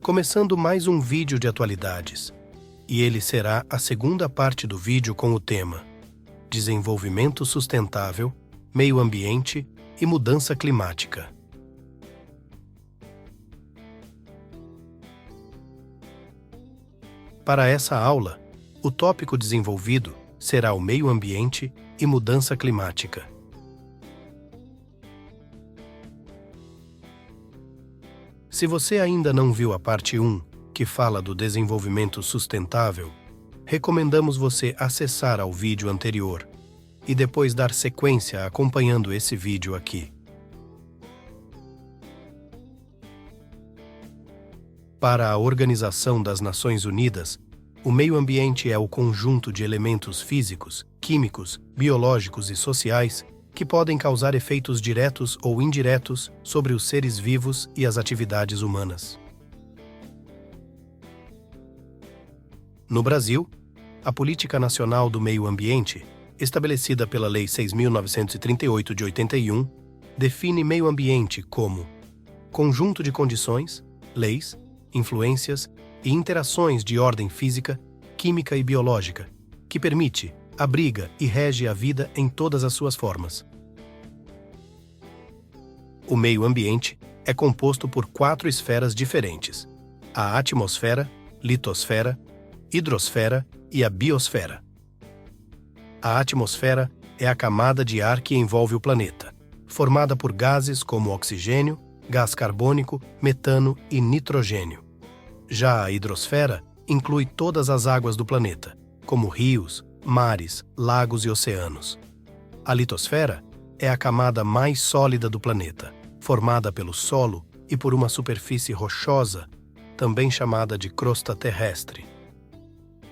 começando mais um vídeo de atualidades. E ele será a segunda parte do vídeo com o tema Desenvolvimento Sustentável, Meio Ambiente e Mudança Climática. Para essa aula, o tópico desenvolvido será o meio ambiente e mudança climática. Se você ainda não viu a parte 1, que fala do desenvolvimento sustentável, recomendamos você acessar ao vídeo anterior e depois dar sequência acompanhando esse vídeo aqui. Para a Organização das Nações Unidas, o meio ambiente é o conjunto de elementos físicos, químicos, biológicos e sociais que podem causar efeitos diretos ou indiretos sobre os seres vivos e as atividades humanas. No Brasil, a Política Nacional do Meio Ambiente, estabelecida pela Lei 6.938 de 81, define meio ambiente como conjunto de condições, leis, influências e interações de ordem física, química e biológica, que permite, abriga e rege a vida em todas as suas formas. O meio ambiente é composto por 4 esferas diferentes: a atmosfera, litosfera, hidrosfera e a biosfera. A atmosfera é a camada de ar que envolve o planeta, formada por gases como oxigênio, gás carbônico, metano e nitrogênio. Já a hidrosfera inclui todas as águas do planeta, como rios, mares, lagos e oceanos. A litosfera é a camada mais sólida do planeta, formada pelo solo e por uma superfície rochosa, também chamada de crosta terrestre.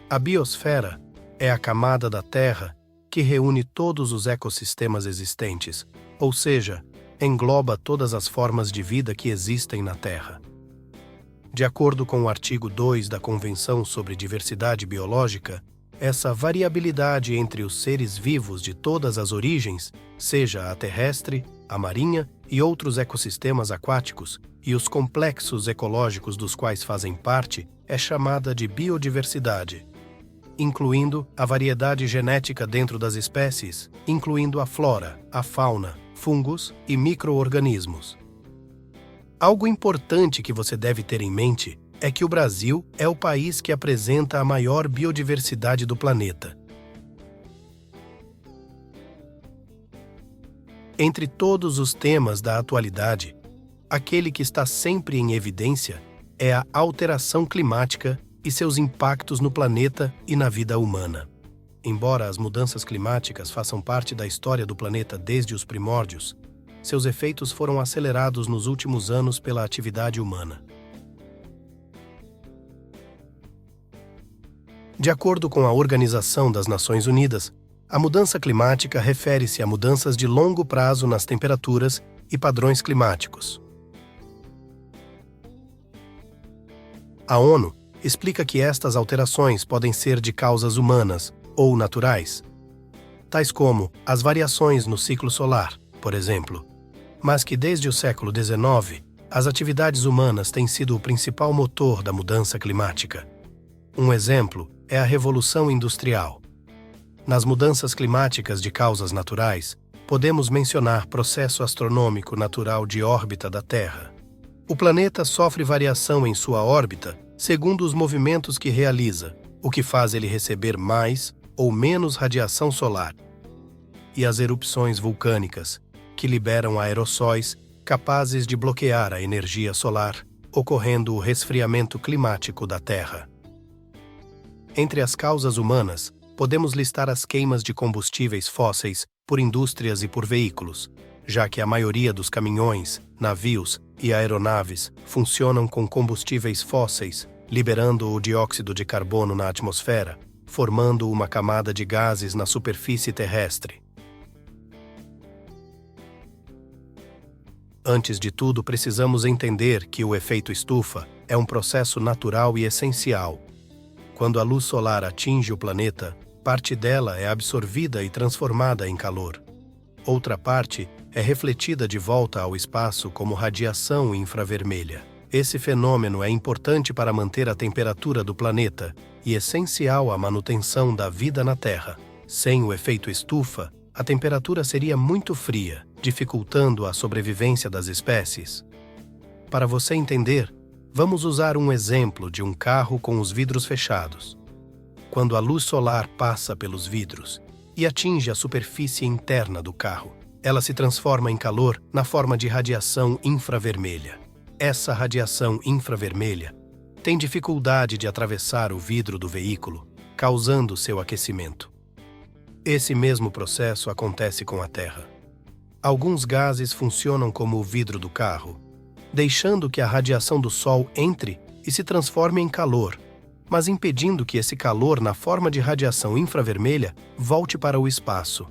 A biosfera é a camada da Terra que reúne todos os ecossistemas existentes, ou seja, engloba todas as formas de vida que existem na Terra. De acordo com o artigo 2 da Convenção sobre Diversidade Biológica, essa variabilidade entre os seres vivos de todas as origens, seja a terrestre, a marinha e outros ecossistemas aquáticos, e os complexos ecológicos dos quais fazem parte, é chamada de biodiversidade, incluindo a variedade genética dentro das espécies, incluindo a flora, a fauna, fungos e micro-organismos. Algo importante que você deve ter em mente é que o Brasil é o país que apresenta a maior biodiversidade do planeta. Entre todos os temas da atualidade, aquele que está sempre em evidência é a alteração climática e seus impactos no planeta e na vida humana. Embora as mudanças climáticas façam parte da história do planeta desde os primórdios, seus efeitos foram acelerados nos últimos anos pela atividade humana. De acordo com a Organização das Nações Unidas, a mudança climática refere-se a mudanças de longo prazo nas temperaturas e padrões climáticos. A ONU explica que estas alterações podem ser de causas humanas ou naturais, tais como as variações no ciclo solar, por exemplo, mas que desde o século XIX, as atividades humanas têm sido o principal motor da mudança climática. Um exemplo é a Revolução Industrial. Nas mudanças climáticas de causas naturais, podemos mencionar processo astronômico natural de órbita da Terra. O planeta sofre variação em sua órbita segundo os movimentos que realiza, o que faz ele receber mais ou menos radiação solar. E as erupções vulcânicas, que liberam aerossóis capazes de bloquear a energia solar, ocorrendo o resfriamento climático da Terra. Entre as causas humanas, podemos listar as queimas de combustíveis fósseis por indústrias e por veículos, já que a maioria dos caminhões, navios e aeronaves funcionam com combustíveis fósseis, liberando o dióxido de carbono na atmosfera, formando uma camada de gases na superfície terrestre. Antes de tudo, precisamos entender que o efeito estufa é um processo natural e essencial. Quando a luz solar atinge o planeta, parte dela é absorvida e transformada em calor. Outra parte é refletida de volta ao espaço como radiação infravermelha. Esse fenômeno é importante para manter a temperatura do planeta e essencial à manutenção da vida na Terra. Sem o efeito estufa, a temperatura seria muito fria, dificultando a sobrevivência das espécies. Para você entender, vamos usar um exemplo de um carro com os vidros fechados. Quando a luz solar passa pelos vidros e atinge a superfície interna do carro, ela se transforma em calor na forma de radiação infravermelha. Essa radiação infravermelha tem dificuldade de atravessar o vidro do veículo, causando seu aquecimento. Esse mesmo processo acontece com a Terra. Alguns gases funcionam como o vidro do carro, deixando que a radiação do Sol entre e se transforme em calor, mas impedindo que esse calor, na forma de radiação infravermelha, volte para o espaço.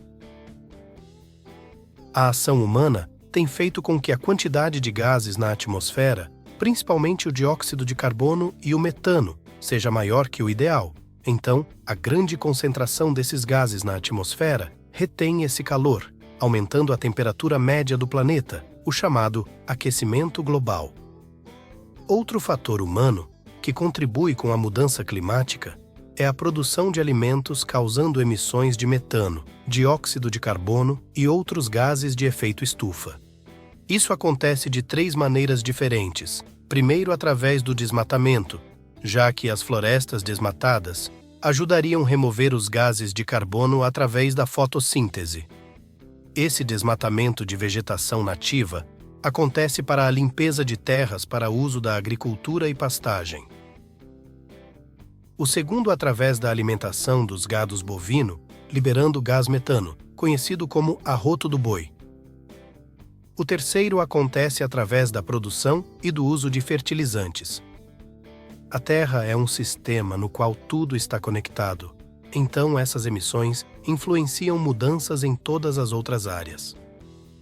A ação humana tem feito com que a quantidade de gases na atmosfera, principalmente o dióxido de carbono e o metano, seja maior que o ideal. Então, a grande concentração desses gases na atmosfera retém esse calor, aumentando a temperatura média do planeta, o chamado aquecimento global. Outro fator humano que contribui com a mudança climática é a produção de alimentos causando emissões de metano, dióxido de carbono e outros gases de efeito estufa. Isso acontece de 3 maneiras diferentes. Primeiro, através do desmatamento, já que as florestas desmatadas ajudariam a remover os gases de carbono através da fotossíntese. Esse desmatamento de vegetação nativa acontece para a limpeza de terras para uso da agricultura e pastagem. O segundo, através da alimentação dos gados bovino, liberando gás metano, conhecido como arroto do boi. O terceiro acontece através da produção e do uso de fertilizantes. A Terra é um sistema no qual tudo está conectado, então essas emissões influenciam mudanças em todas as outras áreas.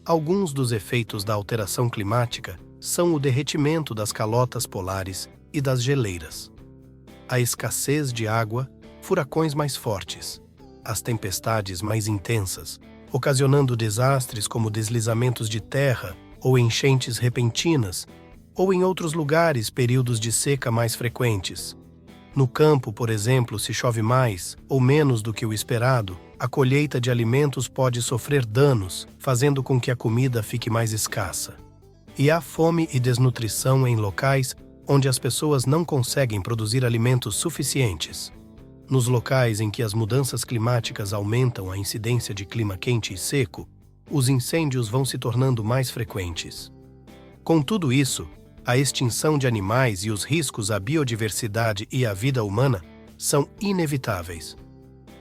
Alguns dos efeitos da alteração climática são o derretimento das calotas polares e das geleiras, a escassez de água, furacões mais fortes, as tempestades mais intensas, ocasionando desastres como deslizamentos de terra ou enchentes repentinas, ou em outros lugares períodos de seca mais frequentes. No campo, por exemplo, se chove mais ou menos do que o esperado, a colheita de alimentos pode sofrer danos, fazendo com que a comida fique mais escassa. E há fome e desnutrição em locais onde as pessoas não conseguem produzir alimentos suficientes. Nos locais em que as mudanças climáticas aumentam a incidência de clima quente e seco, os incêndios vão se tornando mais frequentes. Com tudo isso, a extinção de animais e os riscos à biodiversidade e à vida humana são inevitáveis.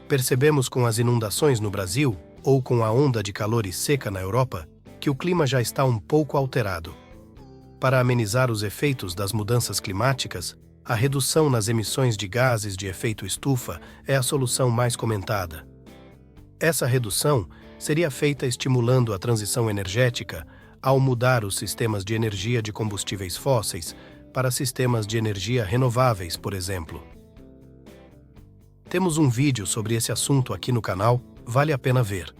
Percebemos com as inundações no Brasil, ou com a onda de calor e seca na Europa, que o clima já está um pouco alterado. Para amenizar os efeitos das mudanças climáticas, a redução nas emissões de gases de efeito estufa é a solução mais comentada. Essa redução seria feita estimulando a transição energética ao mudar os sistemas de energia de combustíveis fósseis para sistemas de energia renováveis, por exemplo. Temos um vídeo sobre esse assunto aqui no canal, vale a pena ver.